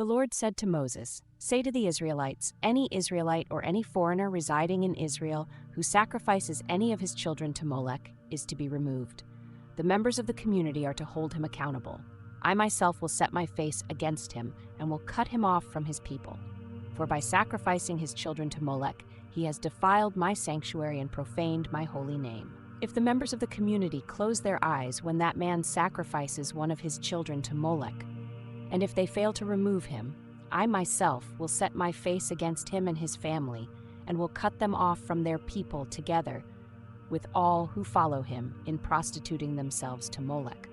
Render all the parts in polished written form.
The Lord said to Moses, "Say to the Israelites, any Israelite or any foreigner residing in Israel who sacrifices any of his children to Molek is to be removed. The members of the community are to hold him accountable. I myself will set my face against him and will cut him off from his people. For by sacrificing his children to Molek, he has defiled my sanctuary and profaned my holy name. If the members of the community close their eyes when that man sacrifices one of his children to Molek, and if they fail to remove him, I myself will set my face against him and his family, and will cut them off from their people together with all who follow him in prostituting themselves to Molek.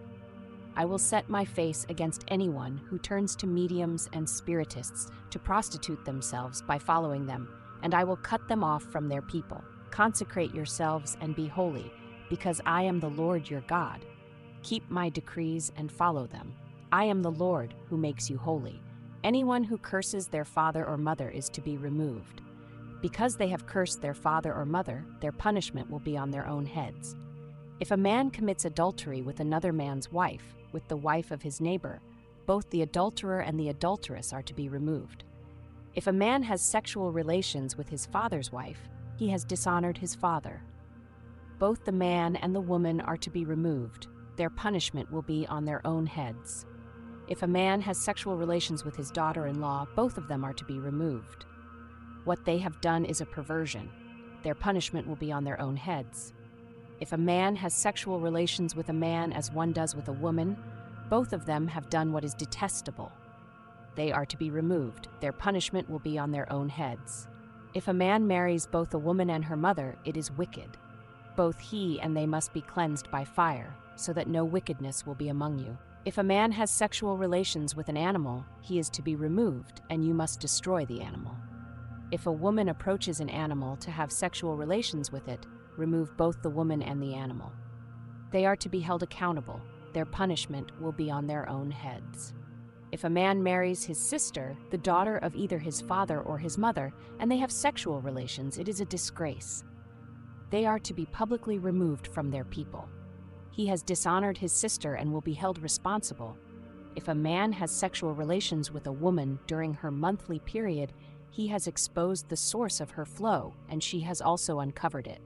I will set my face against anyone who turns to mediums and spiritists to prostitute themselves by following them, and I will cut them off from their people. Consecrate yourselves and be holy, because I am the Lord your God. Keep my decrees and follow them. I am the Lord who makes you holy. Anyone who curses their father or mother is to be removed. Because they have cursed their father or mother, their punishment will be on their own heads. If a man commits adultery with another man's wife, with the wife of his neighbor, both the adulterer and the adulteress are to be removed. If a man has sexual relations with his father's wife, he has dishonored his father. Both the man and the woman are to be removed. Their punishment will be on their own heads. If a man has sexual relations with his daughter-in-law, both of them are to be removed. What they have done is a perversion. Their punishment will be on their own heads. If a man has sexual relations with a man as one does with a woman, both of them have done what is detestable. They are to be removed. Their punishment will be on their own heads. If a man marries both a woman and her mother, it is wicked. Both he and they must be cleansed by fire, so that no wickedness will be among you. If a man has sexual relations with an animal, he is to be removed, and you must destroy the animal. If a woman approaches an animal to have sexual relations with it, remove both the woman and the animal. They are to be held accountable. Their punishment will be on their own heads. If a man marries his sister, the daughter of either his father or his mother, and they have sexual relations, it is a disgrace. They are to be publicly removed from their people. He has dishonored his sister and will be held responsible. If a man has sexual relations with a woman during her monthly period, he has exposed the source of her flow, and she has also uncovered it.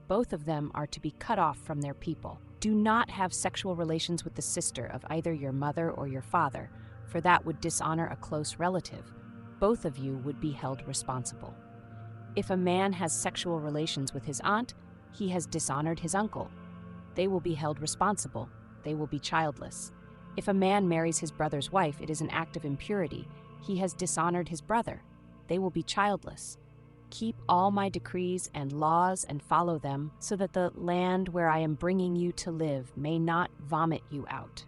Both of them are to be cut off from their people. Do not have sexual relations with the sister of either your mother or your father, for that would dishonor a close relative. Both of you would be held responsible. If a man has sexual relations with his aunt, he has dishonored his uncle. They will be held responsible. They will be childless. If a man marries his brother's wife, it is an act of impurity. He has dishonored his brother. They will be childless. Keep all my decrees and laws and follow them, so that the land where I am bringing you to live may not vomit you out.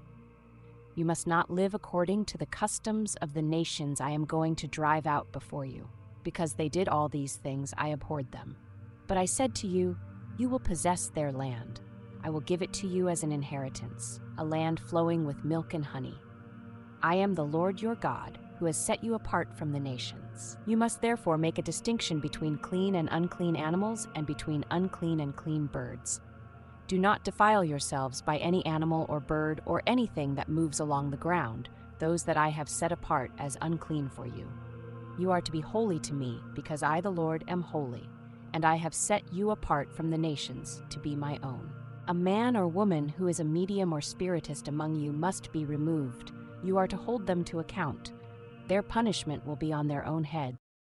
You must not live according to the customs of the nations I am going to drive out before you. Because they did all these things, I abhorred them. But I said to you, you will possess their land. I will give it to you as an inheritance, a land flowing with milk and honey. I am the Lord your God, who has set you apart from the nations. You must therefore make a distinction between clean and unclean animals and between unclean and clean birds. Do not defile yourselves by any animal or bird or anything that moves along the ground, those that I have set apart as unclean for you. You are to be holy to me, because I, the Lord, am holy, and I have set you apart from the nations to be my own. A man or woman who is a medium or spiritist among you must be removed. You are to hold them to account. Their punishment will be on their own head.